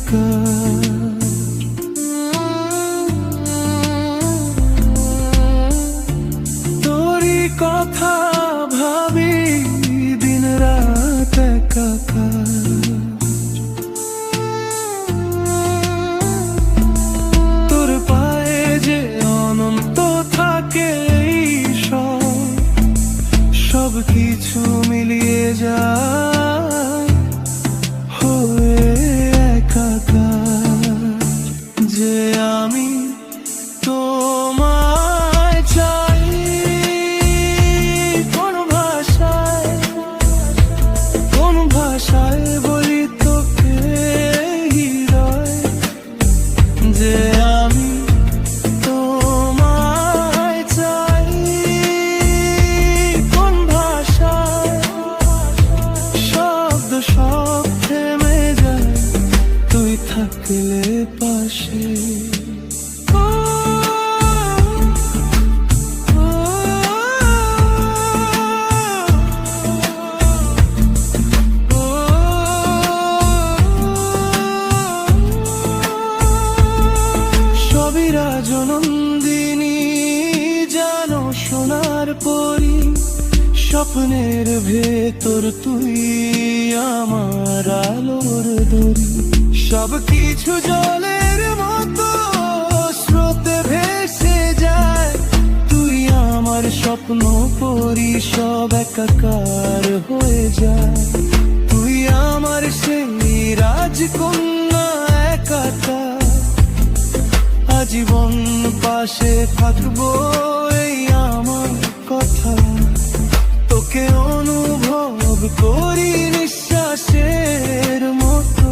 একাকার। তোরই কথা ভাবি দিন রাত একাকার। তোর পায়ে যে অনন্ত থাকে সব কিছু মিলিয়ে যায় হয়ে একাকার। যে আমি তোমায় চাই কোন ভাষায় বলি তোকে হৃদয়। যে আমি তোমায় চাই কোন ভাষায়, শব্দ সব থেমে যায় তুই থাকলে পাশে। রাজনন্দিনী জানো সোনার পরি, স্বপ্নের ভেতর তুই আমার আলোর দড়ি। সব কিছু জলের মতো স্রোতে ভেসে যায়, তুই আমার স্বপ্ন পরি, সব একাকার হয়ে যায়। তুই আমার সেই রাজকন্যা একাকার, জীবন পাশে থাকবো এই আমার কথা। তোকে অনুভব করি নিঃশ্বাসের মতো।